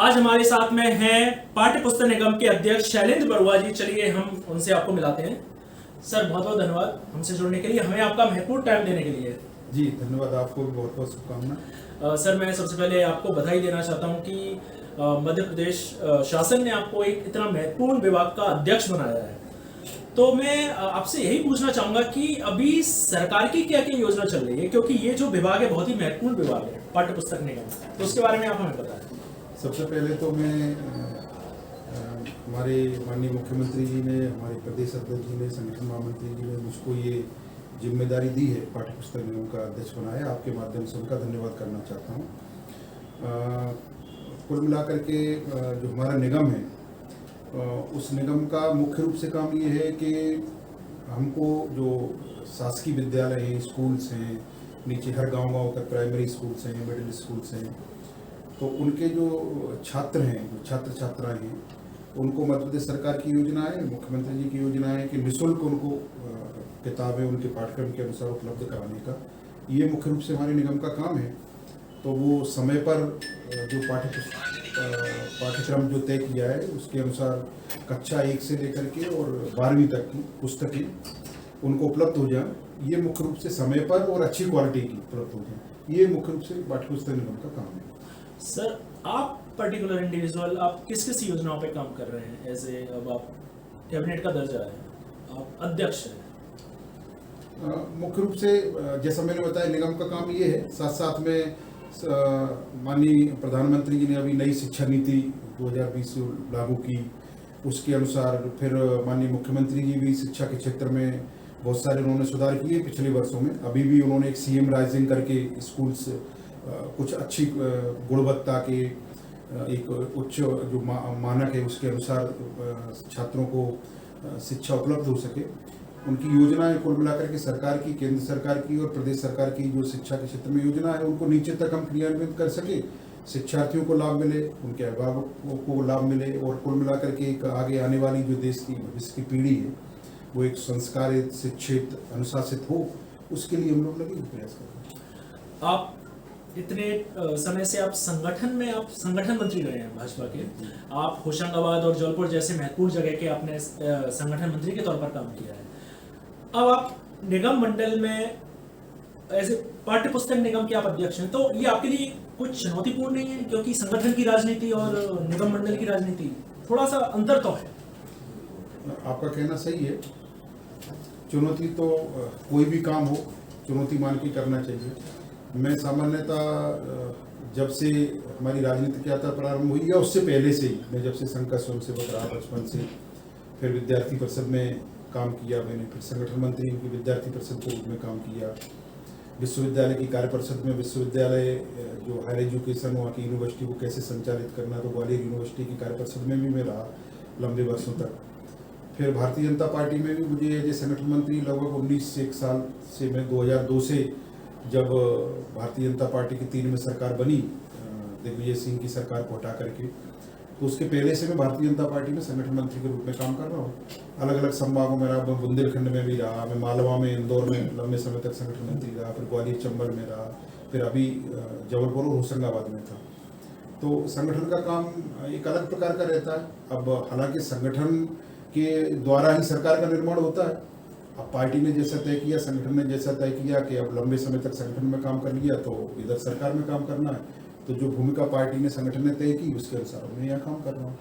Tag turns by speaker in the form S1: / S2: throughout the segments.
S1: आज हमारे साथ में हैं पाठ्य पुस्तक निगम के अध्यक्ष शैलेंद्र बरुआ जी। चलिए हम उनसे आपको मिलाते हैं। सर बहुत बहुत धन्यवाद हमसे जुड़ने के लिए, हमें आपका महत्वपूर्ण टाइम देने के लिए।
S2: जी धन्यवाद, आपको भी बहुत बहुत शुभकामनाएं।
S1: सर मैं सबसे पहले आपको बधाई देना चाहता हूं कि मध्य प्रदेश शासन ने आपको एक इतना महत्वपूर्ण विभाग का अध्यक्ष बनाया है। तो मैं आपसे यही पूछना चाहूंगा कि अभी सरकार की क्या क्या योजना चल रही है, क्योंकि ये जो विभाग है बहुत ही महत्वपूर्ण विभाग है पाठ्य पुस्तक निगम, तो उसके बारे में आप हमें बताएं।
S2: सबसे पहले तो मैं हमारे माननीय मुख्यमंत्री जी ने, हमारे प्रदेश अध्यक्ष जी ने, संगठन महामंत्री जी ने मुझको ये जिम्मेदारी दी है, पाठ्य पुस्तक निगम का अध्यक्ष बनाया। आपके माध्यम से उनका धन्यवाद करना चाहता हूँ। कुल मिलाकर के जो हमारा निगम है, उस निगम का मुख्य रूप से काम ये है कि हमको जो शासकीय विद्यालय हैं, स्कूल्स हैं, नीचे हर गांव तक प्राइमरी स्कूल्स हैं, मिडिल स्कूल्स हैं, तो उनके जो छात्र हैं, जो छात्र छात्राएं हैं, उनको मध्य प्रदेश सरकार की योजना है, मुख्यमंत्री जी की योजना है कि निःशुल्क उनको किताबें उनके पाठ्यक्रम के अनुसार उपलब्ध कराने का, ये मुख्य रूप से हमारे निगम का काम है। तो वो समय पर जो पाठ्यक्रम जो तय किया है उसके अनुसार कक्षा 1 से लेकर के और 12वीं तक की पुस्तकें उनको उपलब्ध हो जाए, ये मुख्य रूप से समय पर और अच्छी क्वालिटी की उपलब्ध हो जाए, ये मुख्य रूप से पाठ्य पुस्तक निगम का काम है।
S1: सर आप पर्टिकुलर इंडिविजुअल आप किस किस योजनाओं पे काम कर रहे हैं? ऐसे अब आप कैबिनेट का दर्जा है, आप अध्यक्ष हैं।
S2: मुख्य रूप से जैसा मैंने बताया, निगम का काम ये है। साथ साथ में माननीय प्रधानमंत्री जी ने अभी नई शिक्षा नीति 2020 लागू की, उसके अनुसार फिर माननीय मुख्यमंत्री जी भी शिक्षा के क्षेत्र में बहुत सारे उन्होंने सुधार किए पिछले वर्षों में। अभी भी उन्होंने एक सीएम राइजिंग करके स्कूल्स कुछ अच्छी गुणवत्ता के एक उच्च जो मानक है उसके अनुसार छात्रों को शिक्षा उपलब्ध हो सके, उनकी योजनाएं कुल मिलाकर के सरकार की, केंद्र सरकार की और प्रदेश सरकार की जो शिक्षा के क्षेत्र में योजना है, उनको नीचे तक हम क्रियान्वित कर सके, शिक्षार्थियों को लाभ मिले, उनके अभिभावकों को लाभ मिले, और कुल मिलाकर के एक आगे आने वाली जो देश की भविष्य की पीढ़ी है वो एक संस्कारित, शिक्षित, अनुशासित हो, उसके लिए हम लोग लगे प्रयास कर रहे हैं।
S1: आप इतने समय से आप संगठन मंत्री रहे हैं भाजपा के। आप होशंगाबाद और जौनपुर जैसे महत्वपूर्ण जगह के आपने संगठन मंत्री के तौर पर काम किया है। अब आप निगम मंडल में ऐसे पाठ्य पुस्तक निगम के आप अध्यक्ष हैं, तो ये आपके लिए कुछ चुनौतीपूर्ण नहीं है? क्योंकि संगठन की राजनीति और निगम मंडल की राजनीति थोड़ा सा अंतर तो है।
S2: आपका कहना सही है। चुनौती तो कोई भी काम हो चुनौती मान के करना चाहिए। मैं सामान्यतः जब से हमारी राजनीतिक यात्रा प्रारंभ हुई या उससे पहले से ही, मैं जब से संघ का स्वयंसेवक रहा बचपन से, फिर विद्यार्थी परिषद में काम किया मैंने, फिर संगठन मंत्री की विद्यार्थी परिषद के रूप में काम किया, विश्वविद्यालय की कार्य परिषद में विश्वविद्यालय जो हायर एजुकेशन वहाँ की यूनिवर्सिटी को कैसे संचालित करना, तो ग्वालियर यूनिवर्सिटी की कार्य परिषद में भी मैं रहा लंबे वर्षों तक। फिर भारतीय जनता पार्टी में भी मुझे एज ए संगठन मंत्री लगभग 19 से 1 साल से, मैं 2002 से जब भारतीय जनता पार्टी की 3 में सरकार बनी, दिग्विजय सिंह की सरकार को हटा करके, तो उसके पहले से मैं भारतीय जनता पार्टी में संगठन मंत्री के रूप में काम कर रहा हूँ। अलग अलग संभागों में रहा, मैं बुंदेलखंड में भी रहा, मैं मालवा में, इंदौर में लंबे समय तक संगठन मंत्री रहा, फिर ग्वालियर चंबल में रहा, फिर अभी जबलपुर और होशंगाबाद में था। तो संगठन का काम एक अलग प्रकार का रहता है। अब हालांकि संगठन के द्वारा ही सरकार का निर्माण होता है। अब पार्टी ने जैसा तय किया, संगठन ने जैसा तय किया कि अब लंबे समय तक संगठन में काम कर लिया तो इधर सरकार में काम करना है, तो जो भूमिका पार्टी ने, संगठन ने तय की उसके अनुसार मैं यहाँ काम कर रहा हूँ।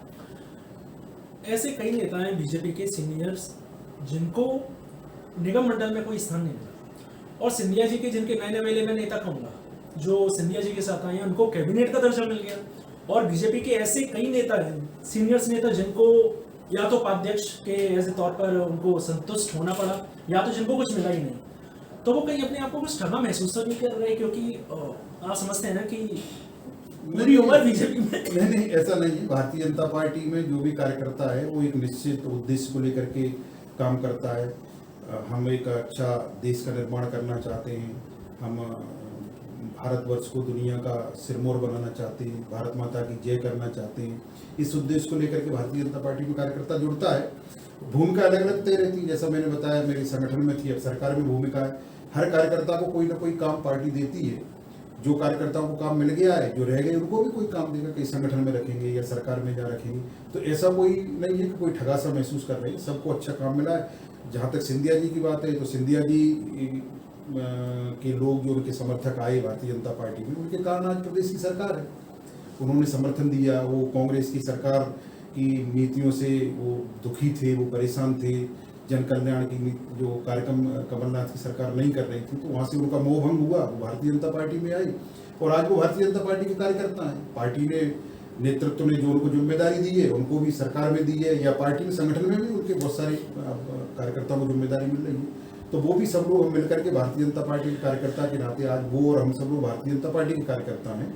S1: ऐसे कई नेता हैं बीजेपी के सीनियर्स जिनको निगम मंडल में कोई स्थान नहीं मिला, और सिंधिया जी के, जिनके नए नवेले में नेता कहूँगा, जो सिंधिया जी के साथ आए हैं, उनको कैबिनेट का दर्जा मिल गया। और बीजेपी के ऐसे कई नेता हैं, सीनियर्स नेता, जिनको या तो उपाध्यक्ष के ऐसे तौर पर उनको संतुष्ट होना पड़ा, या तो जिनको कुछ मिला ही नहीं, तो वो कहीं अपने आप को कुछ ठगा महसूस तो नहीं कर रहे? क्योंकि आप समझते हैं ना कि पूरी उम्र बीजेपी में।
S2: नहीं, ऐसा नहीं है। भारतीय जनता पार्टी में जो भी कार्यकर्ता है वो एक निश्चित उद्देश्य को लेकर के काम करता है। हम एक अच्छा देश का निर्माण करना चाहते हैं, हम भारतवर्ष को दुनिया का सिरमौर बनाना चाहते हैं, भारत माता की जय करना चाहते हैं। इस उद्देश्य को लेकर के भारतीय जनता पार्टी में कार्यकर्ता जुड़ता है। भूमिका अलग अलग तय रहती है, जैसा मैंने बताया मेरे संगठन में थी, अब सरकार में भूमिका है। हर कार्यकर्ता को कोई ना कोई काम पार्टी देती है जो कार्यकर्ताओं को काम मिल गया है, जो रह गए उनको भी कोई काम देगा, कहीं संगठन में रखेंगे या सरकार में जा रखेंगे। तो ऐसा कोई नहीं है कि कोई ठगा सा महसूस कर रहे हैं, सबको अच्छा काम मिला है। जहाँ तक सिंधिया जी की बात है, तो सिंधिया जी के लोग जो उनके समर्थक आए भारतीय जनता पार्टी में, उनके कारण आज प्रदेश की सरकार है। उन्होंने समर्थन दिया, वो कांग्रेस की सरकार की नीतियों से वो दुखी थे, वो परेशान थे, जन कल्याण की जो कार्यक्रम कमलनाथ की सरकार नहीं कर रही थी, तो वहाँ से उनका मोह भंग हुआ, वो भारतीय जनता पार्टी में आई और आज वो भारतीय जनता पार्टी के कार्यकर्ता हैं। पार्टी ने नेतृत्व ने जो उनको जिम्मेदारी दी है उनको भी सरकार में दी है, या पार्टी में संगठन में भी उनके बहुत सारे कार्यकर्ताओं को जिम्मेदारी मिल रही है। तो वो भी सब लोग मिलकर के भारतीय जनता पार्टी के कार्यकर्ता के नाते आज वो और हम सब लोग भारतीय जनता पार्टी के कार्यकर्ता हैं।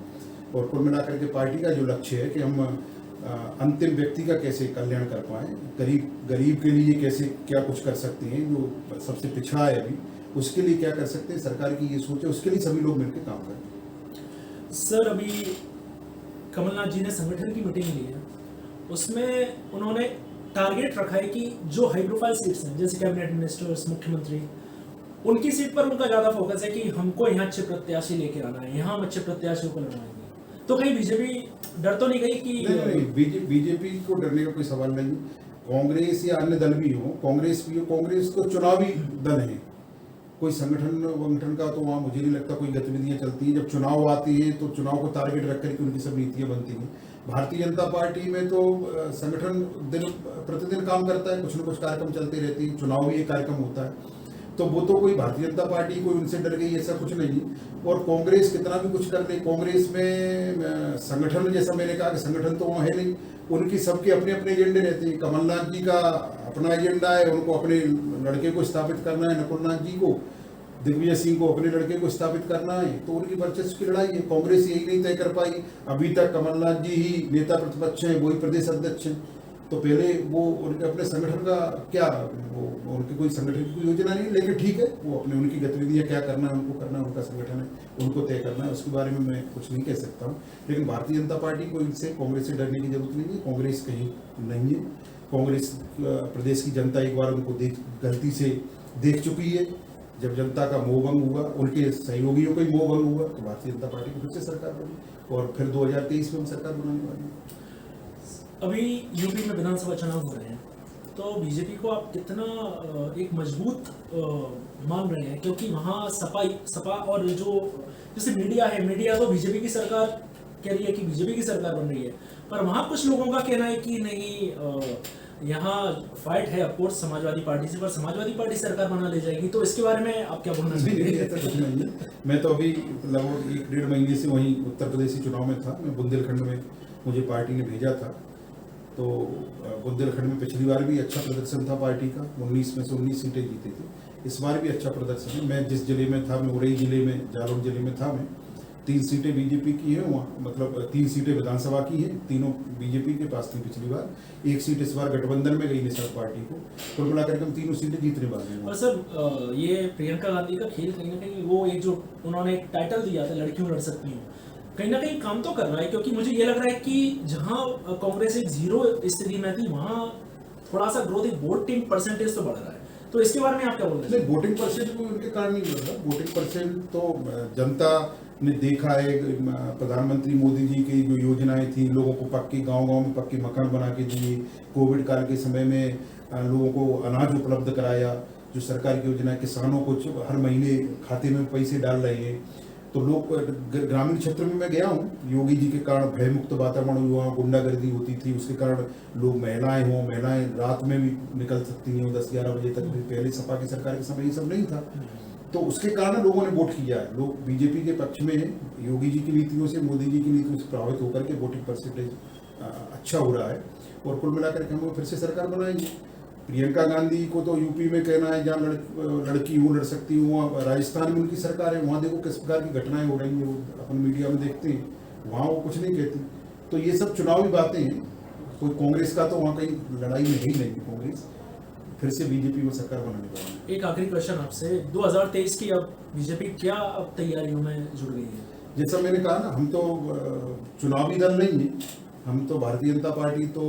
S2: और कुल मिलाकर के पार्टी का जो लक्ष्य है कि हम अंतिम व्यक्ति का कैसे कल्याण कर पाएँ, गरीब के लिए कैसे क्या कुछ कर सकते हैं, जो सबसे पिछड़ा है अभी उसके लिए क्या कर सकते हैं, सरकार की ये सोच है, उसके लिए सभी लोग मिलकर काम करें।
S1: सर, अभी कमलनाथ जी ने संगठन की मीटिंग ली है, उसमें उन्होंने टारगेट रखा है कि जो हाई प्रोफाइल सीट्स हैं जैसे कैबिनेट मिनिस्टर्स, मुख्यमंत्री, उनकी सीट पर उनका ज़्यादा फोकस है कि हमको यहाँ अच्छे प्रत्याशी लेके आना है, यहाँ हम अच्छे प्रत्याशियों को लड़वाएंगे। तो कहीं बीजेपी डर तो नहीं गई कि
S2: नहीं, बीजेपी को डरने का कोई सवाल नहीं। कांग्रेस या अन्य दल भी हो, कांग्रेस भी हो, कांग्रेस तो चुनावी दल है, कोई संगठन का तो वहाँ मुझे नहीं लगता कोई गतिविधियां चलती हैं। जब चुनाव आती है तो चुनाव को टारगेट रख करके उनकी सब नीतियां बनती हैं। भारतीय जनता पार्टी में तो संगठन दिन प्रतिदिन काम करता है, कुछ न कुछ कार्यक्रम चलते रहते हैं, चुनाव भी एक कार्यक्रम होता है। तो वो तो कोई भारतीय जनता पार्टी कोई उनसे डर गई ऐसा कुछ नहीं है। और कांग्रेस कितना भी कुछ कर ले, कांग्रेस में संगठन जैसा मैंने कहा कि संगठन तो वहाँ है नहीं, उनकी सबके अपने अपने एजेंडे रहते हैं। कमलनाथ जी का अपना एजेंडा है, उनको अपने लड़के को स्थापित करना है, नकुलनाथ जी को, दिग्विजय सिंह को अपने लड़के को स्थापित करना है, तो उनकी वर्चस्व की लड़ाई है। कांग्रेस यही नहीं तय कर पाई, अभी तक कमलनाथ जी ही नेता प्रतिपक्ष हैं, वही प्रदेश अध्यक्ष हैं। तो पहले वो उनके अपने संगठन का क्या, वो उनकी कोई संगठन की कोई योजना नहीं, लेकिन ठीक है, वो अपने उनकी गतिविधियां क्या करना है उनको करना है, उनका संगठन है, उनको तय करना है, उसके बारे में मैं कुछ नहीं कह सकता हूँ। लेकिन भारतीय जनता पार्टी को इनसे, कांग्रेस से डरने की जरूरत नहीं है। कांग्रेस कहीं नहीं है, कांग्रेस प्रदेश की जनता एक बार उनको गलती से देख चुकी है। जब जनता का मोह भंग हुआ, उनके सहयोगियों का ही मोह भंग हुआ, तो भारतीय जनता पार्टी की फिर से सरकार बनी और फिर 2023 में हम सरकार बनाने वाले हैं।
S1: अभी यूपी में विधानसभा चुनाव हो रहे हैं, तो बीजेपी को आप कितना एक मजबूत मान रहे हैं? क्योंकि वहाँ सपा और जो जैसे मीडिया है, मीडिया तो बीजेपी की सरकार कह रही है कि बीजेपी की सरकार बन रही है, पर वहाँ कुछ लोगों का कहना है कि नहीं, यहाँ फाइट है ऑफकोर्स समाजवादी पार्टी से, पर समाजवादी पार्टी सरकार बना ले जाएगी। तो इसके बारे में आप क्या बोलना चाहिए?
S2: कुछ नहीं है। मैं तो अभी लगभग 1-1.5 महीने से वहीं उत्तर प्रदेश चुनाव में था। मैं बुंदेलखंड में मुझे पार्टी ने भेजा था, तो बुंदेलखंड में पिछली बार भी अच्छा प्रदर्शन था पार्टी का, 19 में से 19 सीटें जीती थी। इस बार भी अच्छा प्रदर्शन है। मैं जिस जिले में था, मैं उरई जिले में, जालौन जिले में था, मैं 3 सीटें बीजेपी की हैं वहाँ, मतलब 3 सीटें विधानसभा की हैं, तीनों बीजेपी के पास थी पिछली बार। 1 सीट इस बार गठबंधन में गई निषाद पार्टी को। कुल मिलाकर हम 3 सीटें जीतने वाले हैं।
S1: और सर, ये प्रियंका गांधी का खेल कहीं ना कहीं, वो एक जो उन्होंने एक टाइटल दिया था लड़कियों लड़ सकती हूँ, कहीं ना कहीं काम तो कर रहा है। क्योंकि मुझे ये लग रहा है कि जहाँ कांग्रेस एक 0 स्थिति में थी, वहाँ थोड़ा सा ग्रोथ, एक वोटिंग परसेंटेज तो बढ़ रहा है। तो इसके बारे में आप क्या बोल रहे हैं?
S2: वोटिंग परसेंट को उनके कारण नहीं बढ़ रहा। वोटिंग परसेंट तो जनता ने देखा है। प्रधानमंत्री मोदी जी की जो योजनाएं थी, लोगों को पक्के गांव-गांव में पक्के मकान बना के दिए, कोविड काल के समय में लोगों को अनाज उपलब्ध कराया, जो सरकार की योजना, किसानों को हर महीने खाते में पैसे डाल रहे हैं। तो लोग, ग्रामीण क्षेत्र में मैं गया हूँ, योगी जी के कारण भयमुक्त वातावरण हुआ, गुंडागर्दी होती थी, उसके कारण लोग, महिलाएं रात में भी निकल सकती हैं 10-11 बजे तक। पहले सपा की सरकार के समय ये सब नहीं था, तो उसके कारण लोगों ने वोट किया है। लोग बीजेपी के पक्ष में हैं, योगी जी की नीतियों से, मोदी जी की नीतियों से प्रभावित होकर के वोटिंग परसेंटेज अच्छा हो रहा है। और कुल मिलाकर के हम फिर से सरकार बनाएंगे। प्रियंका गांधी को तो यूपी में कहना है जहाँ लड़की हूँ, लड़ सकती हूँ, राजस्थान में उनकी सरकार है, वहाँ देखो किस प्रकार की घटनाएं हो रही हैं, वो अपन मीडिया में देखते हैं, वहाँ वो कुछ नहीं कहती। तो ये सब चुनावी बातें हैं। कोई कांग्रेस का तो वहाँ कहीं लड़ाई में ही नहीं। कांग्रेस फिर से बीजेपी में सरकार बनाने वाली है।
S1: एक आखिरी क्वेश्चन आपसे, 2023 की अब बीजेपी क्या अब तैयारियों में जुड़ गई है?
S2: जैसा मैंने कहा ना, हम तो चुनावी दल नहीं है, हम तो भारतीय जनता पार्टी तो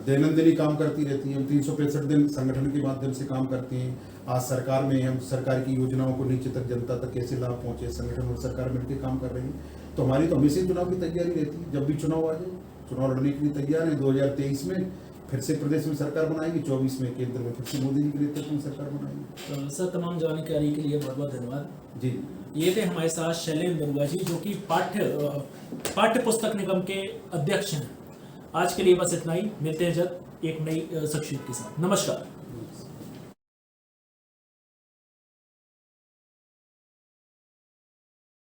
S2: दैनंदिनी काम करती रहती है। हम 365 दिन संगठन के माध्यम से काम करते हैं। आज सरकार में हम सरकार की योजनाओं को नीचे तक जनता तक कैसे लाभ पहुंचे, संगठन और सरकार मिलकर काम कर रही है। तो हमारी तो हमेशा चुनाव की तैयारी रहती है। जब भी चुनाव आ जाए, चुनाव लड़ने के लिए तैयार है। 2023 में फिर से प्रदेश में सरकार बनाएगी, 24 में केंद्र में फिर से मोदी जी के नेतृत्व में सरकार बनाएगी।
S1: तो सर, तमाम जानकारी के लिए बहुत बहुत धन्यवाद
S2: जी।
S1: ये थे हमारे साथ शैलेंद्र बरुआ जी, जो कि पाठ्य पुस्तक निगम के अध्यक्ष हैं। आज के लिए बस इतना ही। मिलते हैं जल्द एक नई शख्सियत के साथ। नमस्कार।